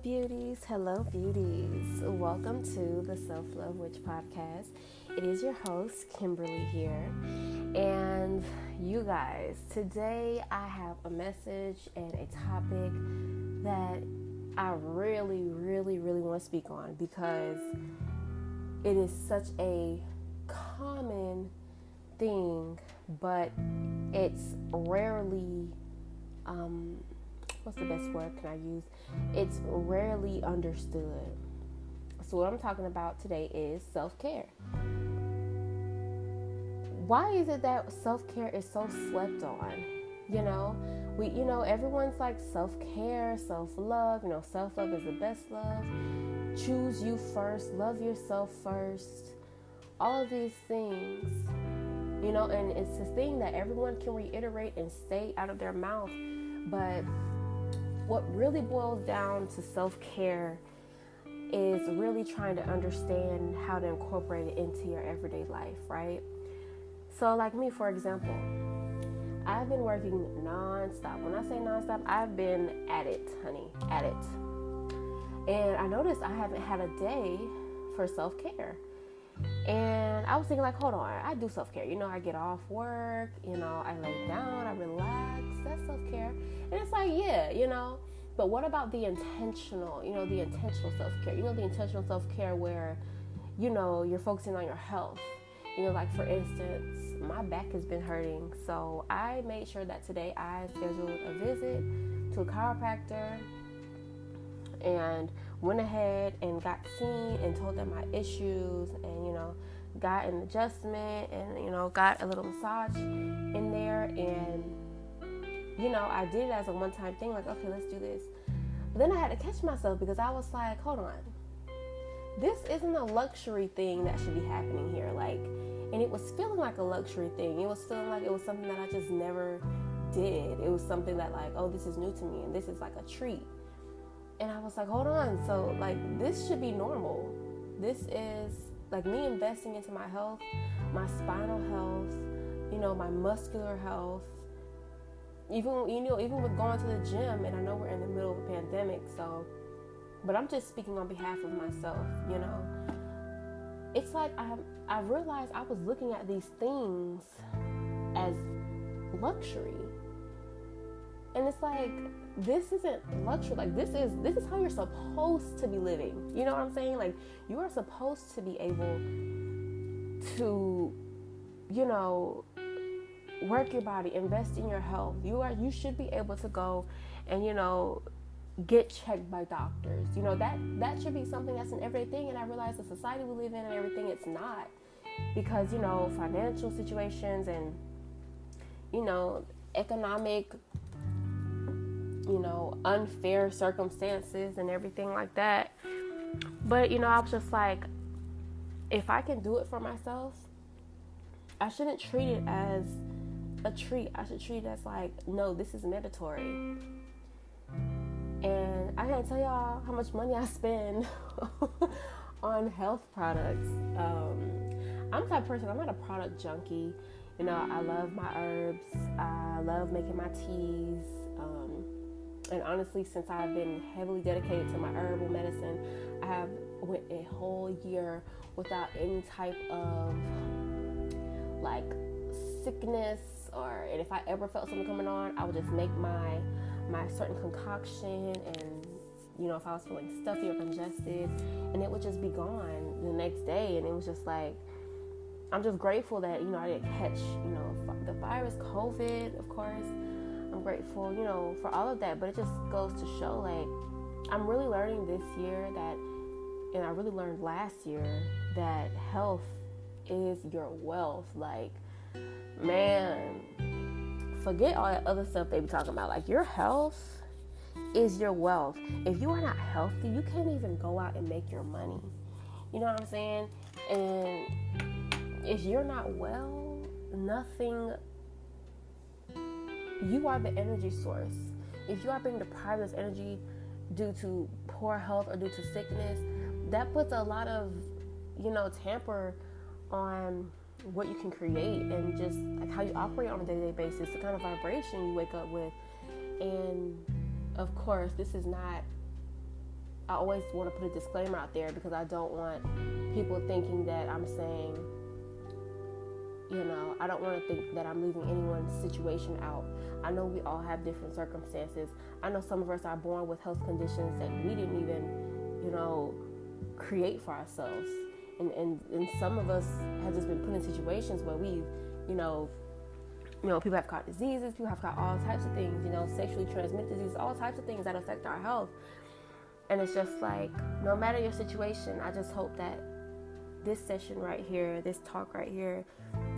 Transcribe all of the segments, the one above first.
beauties. Hello, beauties. Welcome to the Self-Love Witch podcast. It is your host, Kimberly, here. And you guys, today I have a message and a topic that I really want to speak on because it is such a common thing, but it's rarely, what's the best word can I use? It's rarely understood. So what I'm talking about today is self-care. Why is it that self-care is so slept on? Everyone's like self-care, self-love, self-love is the best love. Choose you first, love yourself first. All of these things, and it's this thing that everyone can reiterate and say out of their mouth. But what really boils down to self-care is really trying to understand how to incorporate it into your everyday life, right? So like me, for example, I've been working nonstop. When I say nonstop, I've been at it, honey, at it. And I noticed I haven't had a day for self-care. And I was thinking like, hold on, I do self-care. I get off work, I lay down, I relax, that's self-care. And it's like, yeah, but what about the intentional self-care? The intentional self-care where, you're focusing on your health. Like for instance, my back has been hurting. So I made sure that today I scheduled a visit to a chiropractor and went ahead and got seen and told them my issues and, got an adjustment and, got a little massage in there. And, I did it as a one-time thing, like, okay, let's do this. But then I had to catch myself because I was like, hold on. This isn't a luxury thing that should be happening here. And it was feeling like a luxury thing. It was feeling like it was something that I just never did. It was something that oh, this is new to me and this is like a treat. And I was like, hold on. So this should be normal. This is me investing into my health, my spinal health, my muscular health. Even with going to the gym, and I know we're in the middle of a pandemic, but I'm just speaking on behalf of myself, It's like I realized I was looking at these things as luxury. And it's like, this isn't luxury. This is how you're supposed to be living. You know what I'm saying? You are supposed to be able to, work your body, invest in your health. You should be able to go and, get checked by doctors. That should be something that's an everyday thing. And I realize the society we live in and everything, it's not. Because, financial situations and, economic, unfair circumstances and everything like that. But, I was just like, if I can do it for myself, I shouldn't treat it as a treat. I should treat it as no, this is mandatory. And I can't tell y'all how much money I spend on health products. I'm the type of person, I'm not a product junkie. I love my herbs. I love making my teas. And honestly, since I've been heavily dedicated to my herbal medicine, I have went a whole year without any type of sickness, and if I ever felt something coming on, I would just make my certain concoction, and if I was feeling stuffy or congested, and it would just be gone the next day. And it was just I'm just grateful that I didn't catch the virus, COVID, of course. I'm grateful for all of that, but it just goes to show I'm really learning this year and I really learned last year, that health is your wealth. Man, forget all that other stuff they be talking about. Your health is your wealth. If you are not healthy, you can't even go out and make your money. You know what I'm saying? And if you're not well, you are the energy source. If you are being deprived of this energy due to poor health or due to sickness, that puts a lot of, tamper on what you can create and just how you operate on a day-to-day basis, the kind of vibration you wake up with. And of course, this is not I always want to put a disclaimer out there, because I don't want people thinking that I'm saying, I don't want to think that I'm leaving anyone's situation out. I know we all have different circumstances. I know some of us are born with health conditions that we didn't even, create for ourselves. And some of us have just been put in situations where we've, people have caught diseases, people have caught all types of things, sexually transmitted diseases, all types of things that affect our health. And it's just like, no matter your situation, I just hope that this session right here, this talk right here,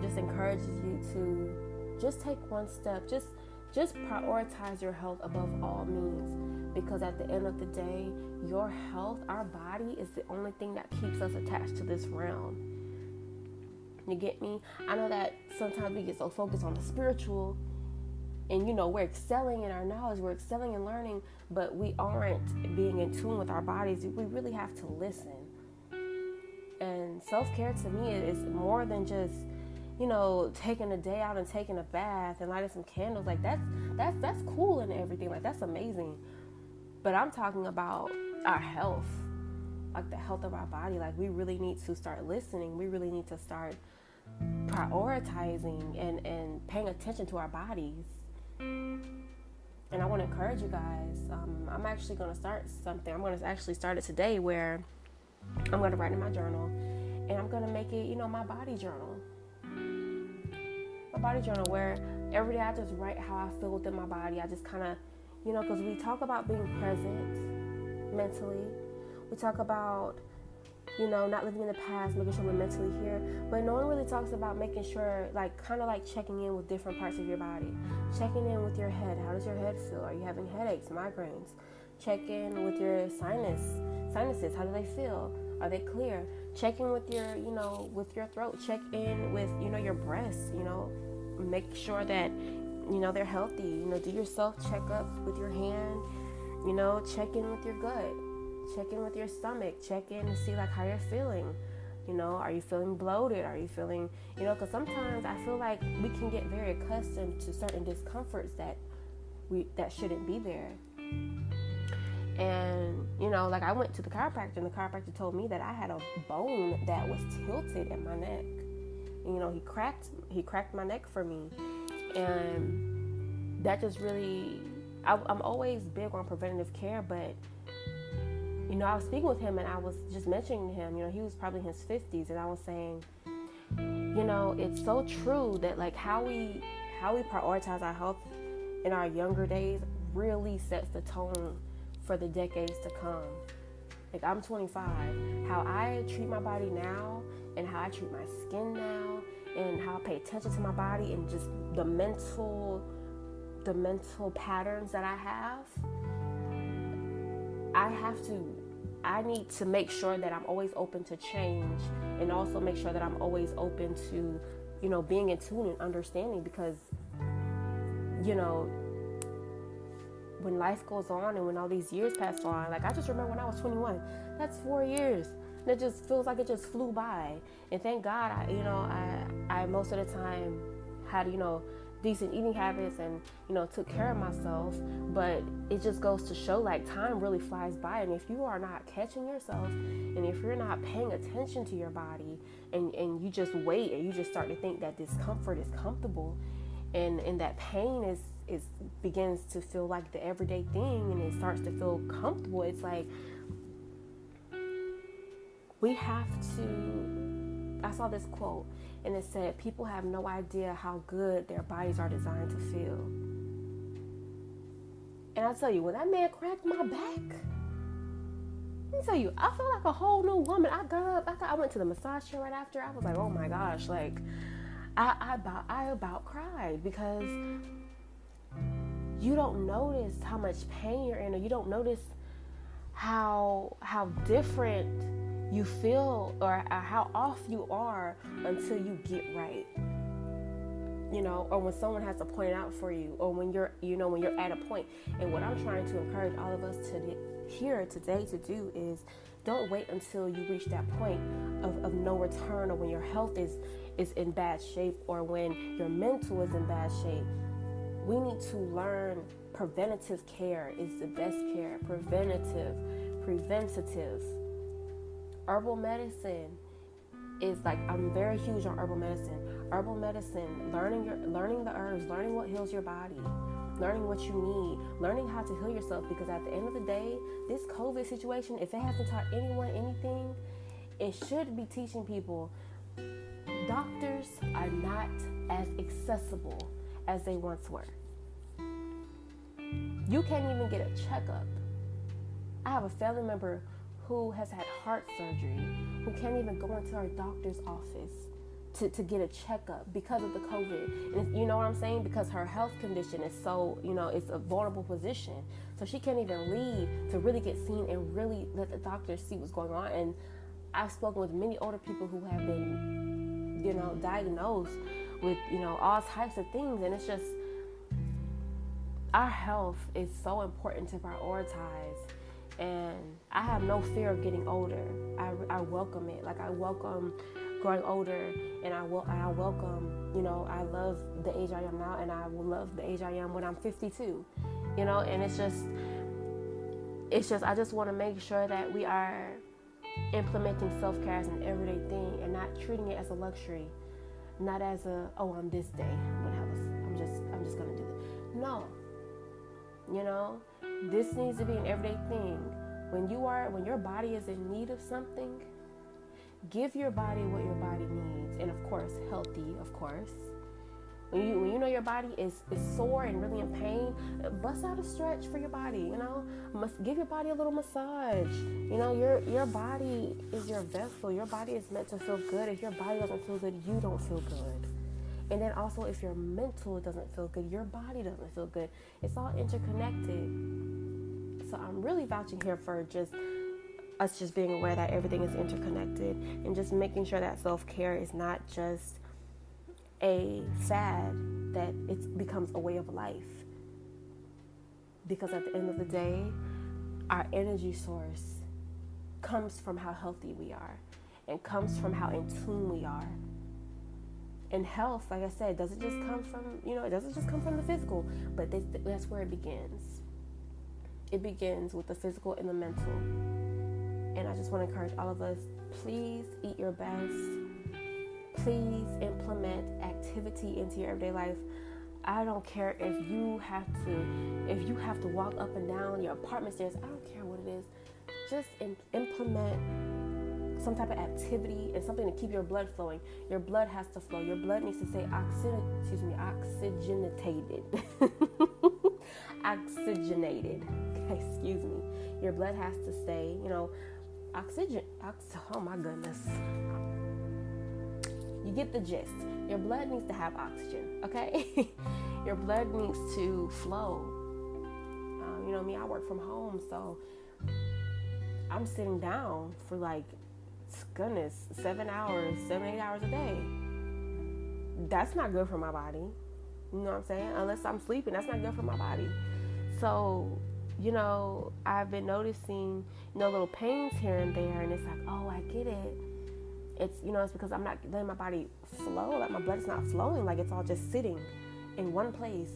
just encourages you to just take one step. Just prioritize your health above all means, because at the end of the day, your health, our body, is the only thing that keeps us attached to this realm. You get me? I know that sometimes we get so focused on the spiritual, and we're excelling in our knowledge, we're excelling in learning, but we aren't being in tune with our bodies. We really have to listen. And self-care to me is more than just, taking a day out and taking a bath and lighting some candles. Like that's cool and everything. Like that's amazing. But I'm talking about our health, like the health of our body. Like we really need to start listening. We really need to start prioritizing and paying attention to our bodies. And I want to encourage you guys. I'm actually going to start something. I'm going to actually start it today, where I'm going to write in my journal, and I'm going to make it, my body journal. My body journal, where every day I just write how I feel within my body. I just kind of, because we talk about being present mentally. We talk about, not living in the past, making sure we're mentally here. But no one really talks about making sure, kind of checking in with different parts of your body. Checking in with your head. How does your head feel? Are you having headaches, migraines? Check in with your sinuses. How do they feel? Are they clear? Check in with your, with your throat. Check in with, your breasts, make sure that, they're healthy. Do your self checkups with your hand, check in with your gut. Check in with your stomach. Check in to see how you're feeling. Are you feeling bloated? Are you feeling, because sometimes I feel like we can get very accustomed to certain discomforts that shouldn't be there. And, I went to the chiropractor, and the chiropractor told me that I had a bone that was tilted in my neck. And, he cracked my neck for me. And that just really, I'm always big on preventative care, but, I was speaking with him, and I was just mentioning to him, he was probably in his 50s, and I was saying, it's so true that how we prioritize our health in our younger days really sets the tone for the decades to come. I'm 25. How I treat my body now, and how I treat my skin now, and how I pay attention to my body, and just the mental patterns that I have, I need to make sure that I'm always open to change, and also make sure that I'm always open to, being in tune and understanding, because, when life goes on and when all these years pass on, I just remember when I was 21, that's 4 years. And it just feels like it just flew by. And thank God, I most of the time had, decent eating habits and, took care of myself. But it just goes to show, time really flies by. And if you are not catching yourself, and if you're not paying attention to your body, and you just wait, and you just start to think that discomfort is comfortable, and that pain is begins to feel like the everyday thing, and it starts to feel comfortable, it's we have to, I saw this quote, and it said, people have no idea how good their bodies are designed to feel. And I tell you, when that man cracked my back, let me tell you, I feel like a whole new woman. I got up, I went to the massage chair right after. I was like, oh my gosh, I about cried, because you don't notice how much pain you're in, or you don't notice how different you feel, or how off you are, until you get right. Or when someone has to point it out for you, or when you're at a point. And what I'm trying to encourage all of us here today to do is, don't wait until you reach that point of no return, or when your health is in bad shape, or when your mental is in bad shape. We need to learn preventative care is the best care. Preventative preventative. Herbal medicine is like, I'm very huge on herbal medicine. Herbal medicine, learning the herbs, learning what heals your body, learning what you need, learning how to heal yourself. Because at the end of the day, this COVID situation, if it hasn't taught anyone anything, it should be teaching people. Doctors are not as accessible as they once were. You can't even get a checkup. I have a family member who has had heart surgery, who can't even go into her doctor's office to get a checkup because of the COVID. And you know what I'm saying? Because her health condition is so, it's a vulnerable position. So she can't even leave to really get seen and really let the doctor see what's going on. And I've spoken with many older people who have been, diagnosed with, all types of things. And it's just, our health is so important to prioritize. And I have no fear of getting older. I welcome it. Like, I welcome growing older, and I welcome, I love the age I am now, and I will love the age I am when I'm 52, and it's just, I just want to make sure that we are implementing self-care as an everyday thing and not treating it as a luxury, not as on this day, I'm just going to do this. No, this needs to be an everyday thing. When your body is in need of something, give your body what your body needs. And of course, healthy, of course. When you know your body is sore and really in pain, bust out a stretch for your body, give your body a little massage. Your body is your vessel. Your body is meant to feel good. If your body doesn't feel good, you don't feel good. And then also, if your mental doesn't feel good, your body doesn't feel good. It's all interconnected. So I'm really vouching here for us just being aware that everything is interconnected, and just making sure that self-care is not just a fad, that it becomes a way of life. Because at the end of the day, our energy source comes from how healthy we are, and comes from how in tune we are. And health, like I said, doesn't just come from, it doesn't just come from the physical, but that's where it begins. It begins with the physical and the mental. And I just want to encourage all of us, please eat your best. Please implement activity into your everyday life. I don't care if you have to walk up and down your apartment stairs. I don't care what it is. Just implement some type of activity and something to keep your blood flowing. Your blood has to flow. Your blood needs to stay oxygenated. Oxygenated. Excuse me. Your blood has to stay, oh my goodness. You get the gist. Your blood needs to have oxygen, okay? Your blood needs to flow. Me, I work from home, so I'm sitting down for 7 hours, 7-8 hours a day. That's not good for my body. You know what I'm saying? Unless I'm sleeping, that's not good for my body. So, I've been noticing, little pains here and there, and it's like, oh, I get it. It's, it's because I'm not letting my body flow, like my blood's not flowing, like it's all just sitting in one place.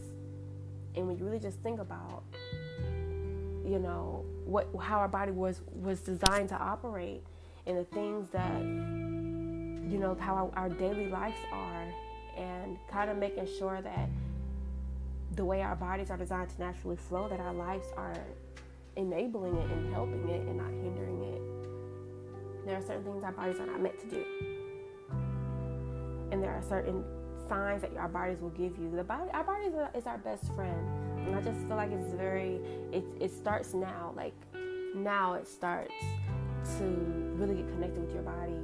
And when you really just think about, how our body was designed to operate, and the things that, how our daily lives are, and kind of making sure that the way our bodies are designed to naturally flow, that our lives are enabling it and helping it and not hindering it. There are certain things our bodies are not meant to do. And there are certain signs that our bodies will give you. Our body is our best friend. And I just feel like it starts now. Like, now it starts to really get connected with your body,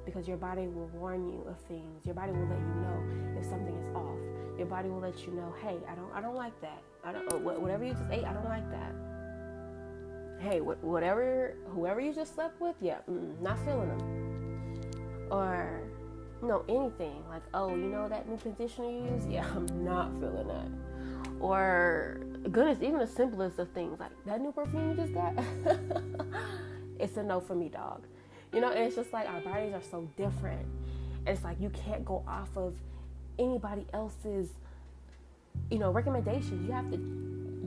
because your body will warn you of things. Your body will let you know if something is off. Your body will let you know, hey, I don't like that. Whatever you just ate, I don't like that. Hey, whoever you just slept with, yeah, not feeling them. Or, anything like, oh, that new conditioner you use, yeah, I'm not feeling that. Or, goodness, even the simplest of things, like that new perfume you just got, it's a no for me, dog. And it's just like our bodies are so different. And it's like you can't go off of anybody else's, recommendations.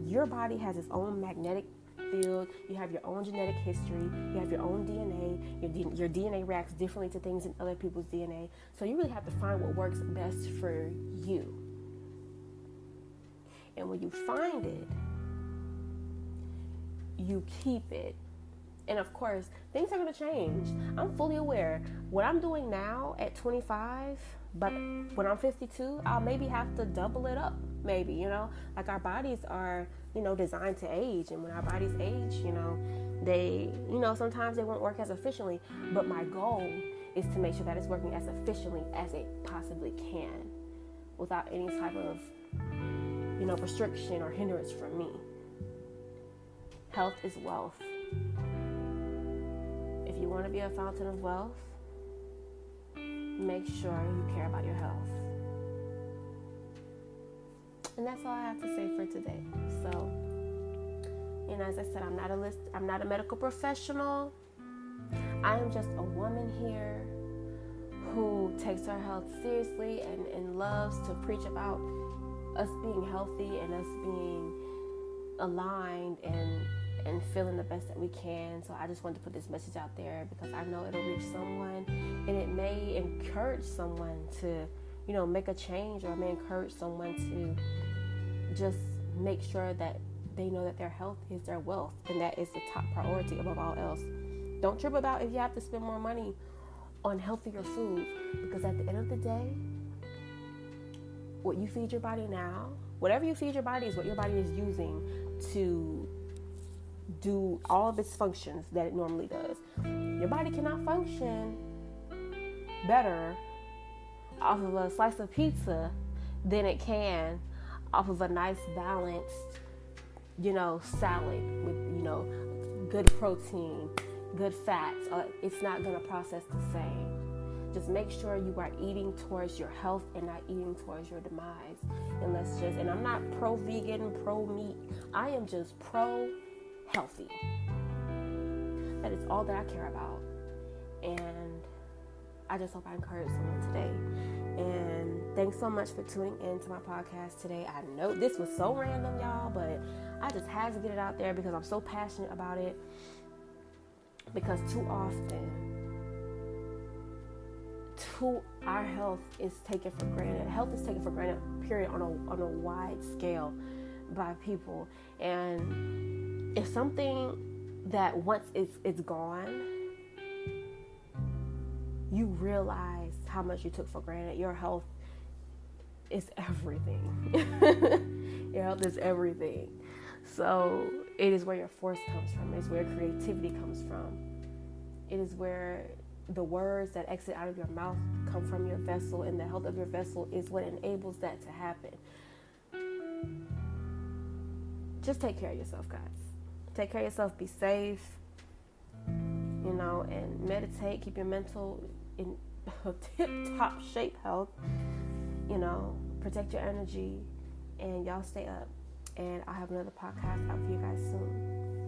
Your body has its own magnetic field. You have your own genetic history. You have your own DNA. Your DNA reacts differently to things in other people's DNA. So you really have to find what works best for you. And when you find it, you keep it. And of course, things are going to change. I'm fully aware. What I'm doing now at 25, but when I'm 52, I'll maybe have to double it up. Maybe, like our bodies are, designed to age. And when our bodies age, they, sometimes they won't work as efficiently. But my goal is to make sure that it's working as efficiently as it possibly can without any type of, restriction or hindrance from me. Health is wealth. If you want to be a fountain of wealth, make sure you care about your health. And that's all I have to say for today. So, as I said, I'm not a medical professional. I am just a woman here who takes her health seriously and loves to preach about us being healthy and us being aligned and feeling the best that we can. So I just wanted to put this message out there because I know it'll reach someone and it may encourage someone to, make a change, or it may encourage someone to just make sure that they know that their health is their wealth and that is the top priority above all else. Don't trip about if you have to spend more money on healthier foods, because at the end of the day, what you feed your body now, whatever you feed your body is what your body is using to do all of its functions that it normally does. Your body cannot function better off of a slice of pizza than it can off of a nice balanced, salad with, good protein, good fats. It's not going to process the same. Just make sure you are eating towards your health and not eating towards your demise. And I'm not pro-vegan, pro-meat. I am just pro-healthy. That is all that I care about. And I just hope I encourage someone today. And thanks so much for tuning in to my podcast today. I know this was so random, y'all, but I just had to get it out there because I'm so passionate about it. Because too often, our health is taken for granted. Health is taken for granted, period, on a wide scale by people. And it's something that once it's gone, you realize how much you took for granted. Your health is everything. Your health is everything. So it is where your force comes from. It is where creativity comes from. It is where the words that exit out of your mouth come from your vessel, and the health of your vessel is what enables that to happen. Just take care of yourself, guys. Take care of yourself. Be safe, and meditate. Keep your mental in tip-top shape health. Protect your energy, and y'all stay up. And I'll have another podcast out for you guys soon.